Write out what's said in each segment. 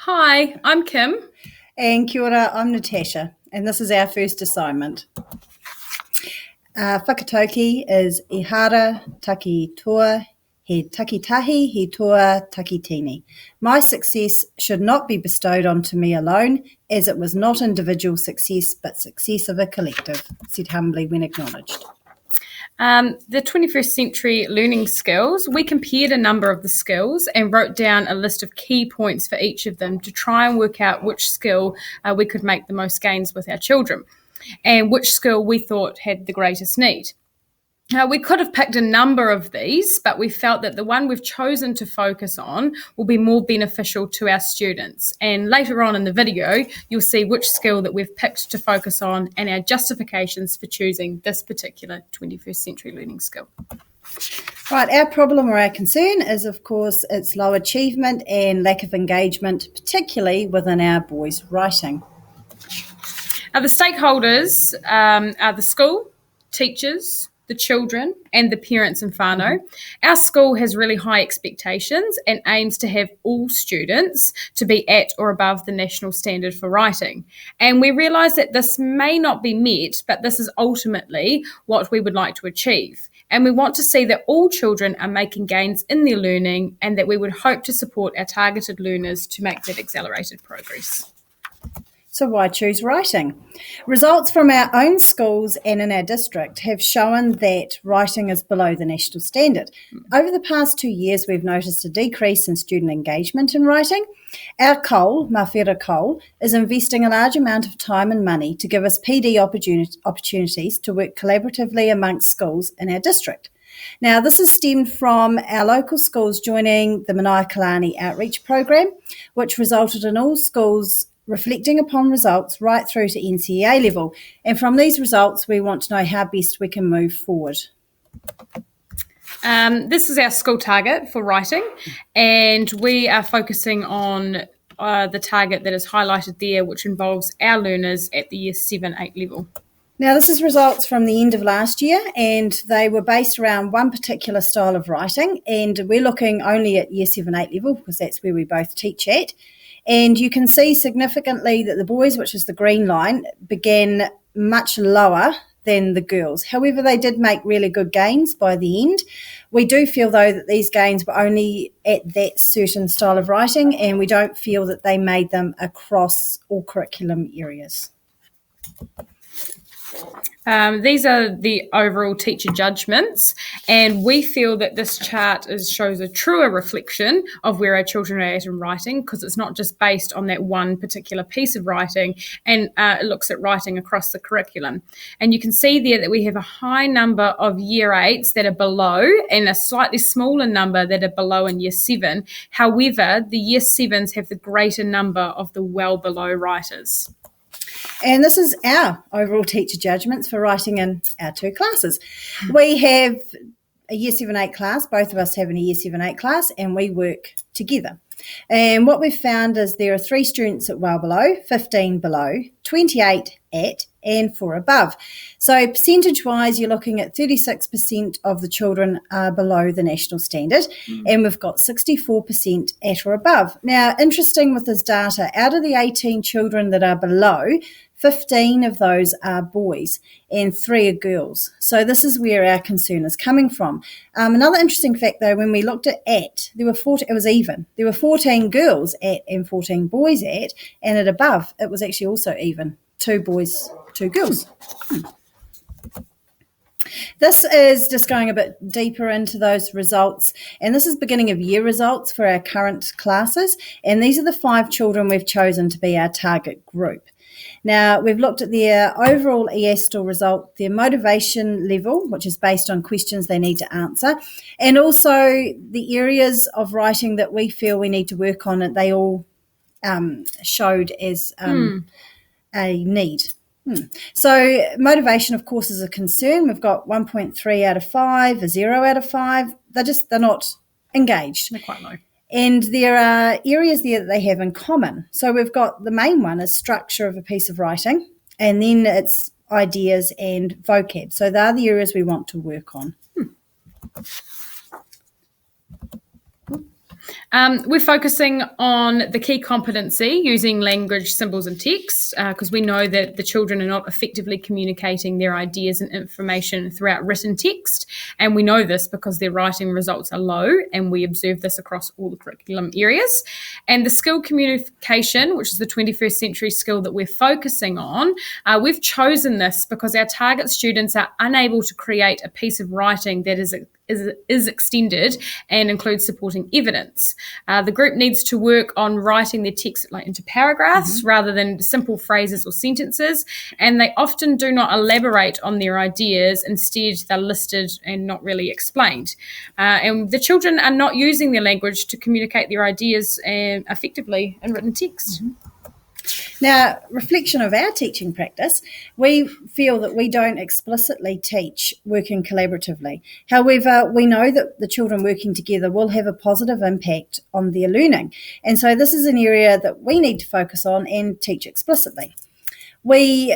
Hi, I'm Kim. And kia ora, I'm Natasha, and this is our first assignment. Whakatauki is ihara taki toa, he takitahi, he toa takitini. My success should not be bestowed onto me alone, as it was not individual success, but success of a collective, said humbly when acknowledged. The 21st century learning skills, we compared a number of the skills and wrote down a list of key points for each of them to try and work out which skill we could make the most gains with our children and which skill we thought had the greatest need. We could have picked a number of these, but we felt that the one we've chosen to focus on will be more beneficial to our students. And later on in the video, you'll see which skill that we've picked to focus on and our justifications for choosing this particular 21st century learning skill. Right, our problem or our concern is, of course, its low achievement and lack of engagement, particularly within our boys' writing. The stakeholders are the school, teachers, the children, and the parents and whānau. Our school has really high expectations and aims to have all students to be at or above the national standard for writing. And we realise that this may not be met, but this is ultimately what we would like to achieve. And we want to see that all children are making gains in their learning and that we would hope to support our targeted learners to make that accelerated progress. So why choose writing? Results from our own schools and in our district have shown that writing is below the national standard. Over the past 2 years, we've noticed a decrease in student engagement in writing. Our Cole, Mawhera Cole, is investing a large amount of time and money to give us PD opportunities to work collaboratively amongst schools in our district. Now, this has stemmed from our local schools joining the Manaia Outreach Program, which resulted in all schools reflecting upon results right through to NCEA level. And from these results, we want to know how best we can move forward. This is our school target for writing, and we are focusing on the target that is highlighted there, which involves our learners at the Year 7-8 level. Now, this is results from the end of last year, and they were based around one particular style of writing, and we're looking only at Year 7-8 level because that's where we both teach at. And you can see significantly that the boys, which is the green line, began much lower than the girls. However, they did make really good gains by the end. We do feel, though, that these gains were only at that certain style of writing, and we don't feel that they made them across all curriculum areas. These are the overall teacher judgments, and we feel that this chart shows a truer reflection of where our children are at in writing, because it's not just based on that one particular piece of writing, and it looks at writing across the curriculum. And you can see there that we have a high number of Year 8s that are below and a slightly smaller number that are below in Year 7. However, the Year 7s have the greater number of the well below writers. And this is our overall teacher judgments for writing in our two classes. We have a Year 7-8 class, both of us have a Year 7-8 class, and we work together. And what we've found is there are 3 students at well below, 15 below, 28 at, and 4 above. So percentage-wise, you're looking at 36% of the children are below the national standard, and we've got 64% at or above. Now, interesting with this data, out of the 18 children that are below, 15 of those are boys and 3 are girls. So this is where our concern is coming from. Another interesting fact, though, when we looked at, there were 14, it was even. There were 14 girls at and 14 boys at, and at above, it was actually also even. 2 boys, 2 girls. This is just going a bit deeper into those results, and this is beginning of year results for our current classes, and these are the 5 children we've chosen to be our target group. Now, we've looked at their overall EASTL result, their motivation level, which is based on questions they need to answer, and also the areas of writing that we feel we need to work on, and they all showed as a need. So motivation, of course, is a concern. We've got 1.3 out of 5, a 0 out of 5. They're not engaged. They're quite low. And there are areas there that they have in common. So we've got the main one is structure of a piece of writing, and then it's ideas and vocab. So they're the areas we want to work on. We're focusing on the key competency using language, symbols and text because we know that the children are not effectively communicating their ideas and information throughout written text. And we know this because their writing results are low, and we observe this across all the curriculum areas. And the skill communication, which is the 21st century skill that we're focusing on, we've chosen this because our target students are unable to create a piece of writing that is extended and includes supporting evidence. The group needs to work on writing their text into paragraphs rather than simple phrases or sentences, and they often do not elaborate on their ideas. Instead, they're listed and not really explained. And the children are not using their language to communicate their ideas effectively in written text. Now, reflection of our teaching practice, we feel that we don't explicitly teach working collaboratively. However, we know that the children working together will have a positive impact on their learning. And so this is an area that we need to focus on and teach explicitly. We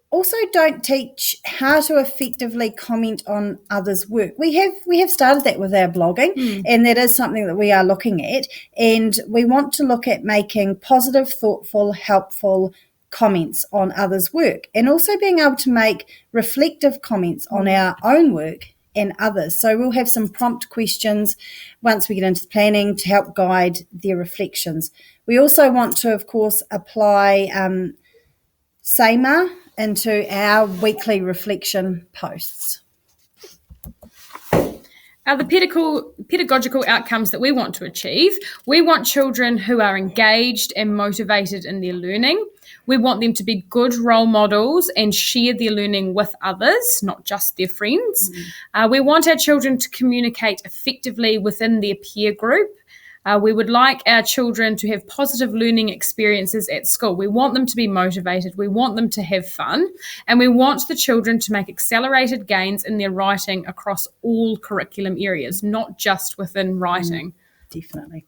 also don't teach how to effectively comment on others' work. We have started that with our blogging, and that is something that we are looking at, and we want to look at making positive, thoughtful, helpful comments on others' work, and also being able to make reflective comments on our own work and others. So we'll have some prompt questions once we get into the planning to help guide their reflections. We also want to, of course, apply SEMA into our weekly reflection posts. The pedagogical outcomes that we want to achieve, we want children who are engaged and motivated in their learning. We want them to be good role models and share their learning with others, not just their friends. We want our children to communicate effectively within their peer group. We would like our children to have positive learning experiences at school. We want them to be motivated. We want them to have fun. And we want the children to make accelerated gains in their writing across all curriculum areas, not just within writing. Definitely.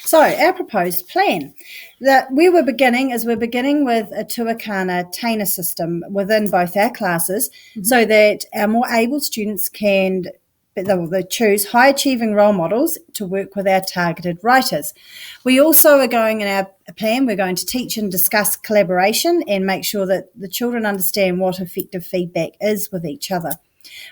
So our proposed plan, that we're beginning with a Tuakana Taina system within both our classes, so that our more able students can they choose high-achieving role models to work with our targeted writers. We also are going in our plan, we're going to teach and discuss collaboration and make sure that the children understand what effective feedback is with each other.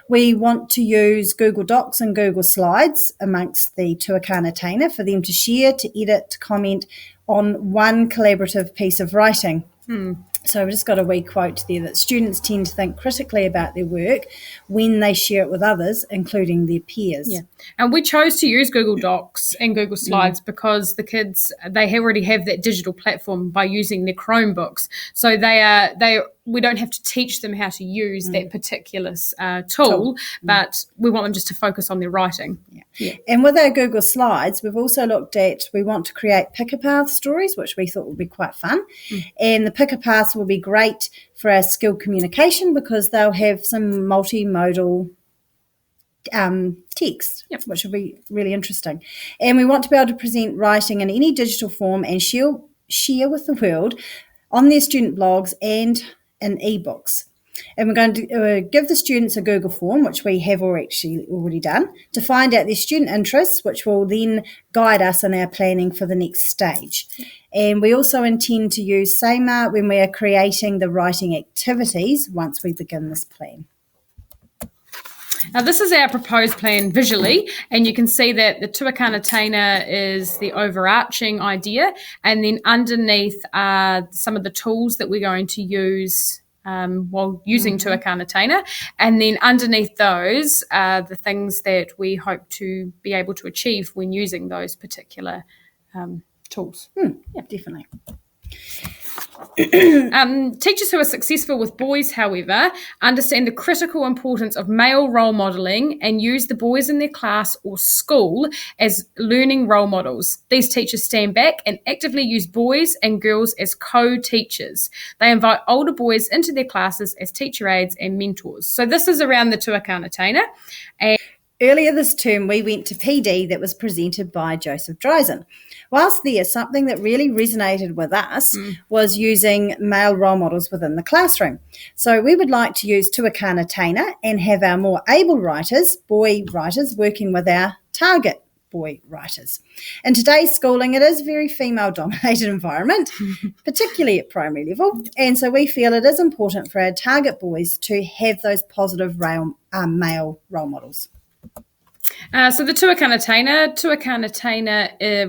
We want to use Google Docs and Google Slides amongst the Tuakana Taina for them to share, to edit, to comment on one collaborative piece of writing. So we've just got a wee quote there that students tend to think critically about their work when they share it with others, including their peers. Yeah, and we chose to use Google Docs and Google Slides because the kids, they already have that digital platform by using their Chromebooks. So we don't have to teach them how to use that particular tool, but we want them just to focus on their writing. Yeah. And with our Google Slides, we've also looked at, we want to create pick a path stories, which we thought would be quite fun. And the pick a paths will be great for our skill communication because they'll have some multimodal text, which will be really interesting. And we want to be able to present writing in any digital form and share with the world on their student blogs and in ebooks. And we're going to give the students a Google form, which we have already done, to find out their student interests, which will then guide us in our planning for the next stage. And we also intend to use SEMA when we are creating the writing activities once we begin this plan. Now, this is our proposed plan visually, and you can see that the Tuakana Taina is the overarching idea, and then underneath are some of the tools that we're going to use while using Tuakana Taina, and then underneath those are the things that we hope to be able to achieve when using those particular tools. Yeah, definitely. Teachers who are successful with boys, however, understand the critical importance of male role modelling and use the boys in their class or school as learning role models. These teachers stand back and actively use boys and girls as co-teachers. They invite older boys into their classes as teacher aides and mentors. So this is around the Tuakana Taina. And earlier this term, we went to PD that was presented by Joseph Dreisen. Whilst there, something that really resonated with us was using male role models within the classroom. So we would like to use Tuakana Taina and have our more able writers, boy writers, working with our target boy writers. In today's schooling, it is a very female-dominated environment, particularly at primary level, and so we feel it is important for our target boys to have those positive male role models. So the tuakana taina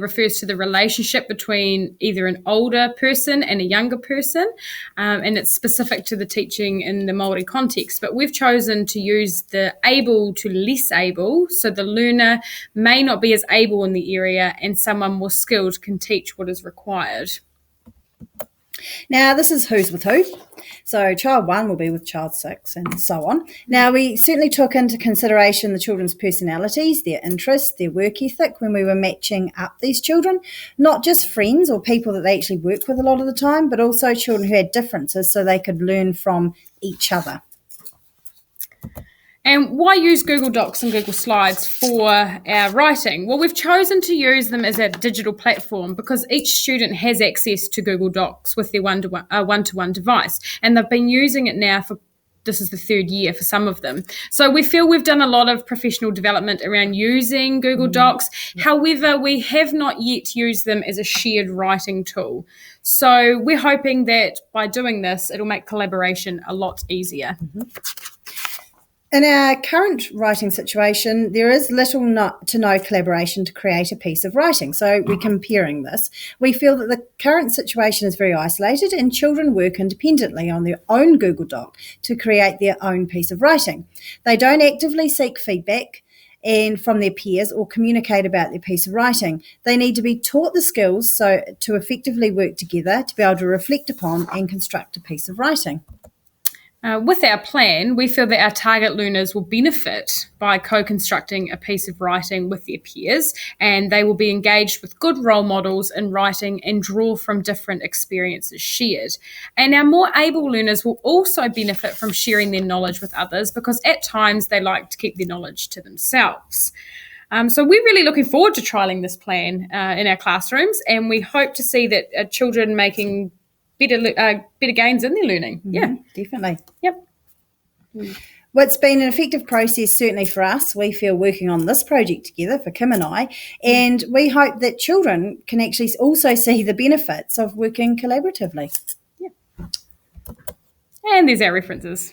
refers to the relationship between either an older person and a younger person, and it's specific to the teaching in the Māori context. But we've chosen to use the able to less able, so the learner may not be as able in the area and someone more skilled can teach what is required. Now, this is who's with who. So child 1 will be with child 6 and so on. Now, we certainly took into consideration the children's personalities, their interests, their work ethic when we were matching up these children, not just friends or people that they actually work with a lot of the time, but also children who had differences so they could learn from each other. And why use Google Docs and Google Slides for our writing? Well, we've chosen to use them as a digital platform because each student has access to Google Docs with their one-to-one device. And they've been using it now this is the 3rd year for some of them. So we feel we've done a lot of professional development around using Google Docs. However, we have not yet used them as a shared writing tool. So we're hoping that by doing this, it'll make collaboration a lot easier. In our current writing situation, there is little to no collaboration to create a piece of writing. So we're comparing this. We feel that the current situation is very isolated and children work independently on their own Google Doc to create their own piece of writing. They don't actively seek feedback and from their peers or communicate about their piece of writing. They need to be taught the skills so to effectively work together to be able to reflect upon and construct a piece of writing. With our plan, we feel that our target learners will benefit by co-constructing a piece of writing with their peers, and they will be engaged with good role models in writing and draw from different experiences shared. And our more able learners will also benefit from sharing their knowledge with others because at times they like to keep their knowledge to themselves. So we're really looking forward to trialling this plan in our classrooms, and we hope to see that children making better gains in their learning. Yeah, definitely. Yep. Well, it's been an effective process, certainly for us. We feel working on this project together for Kim and I, and we hope that children can actually also see the benefits of working collaboratively. Yeah. And there's our references.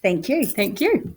Thank you. Thank you.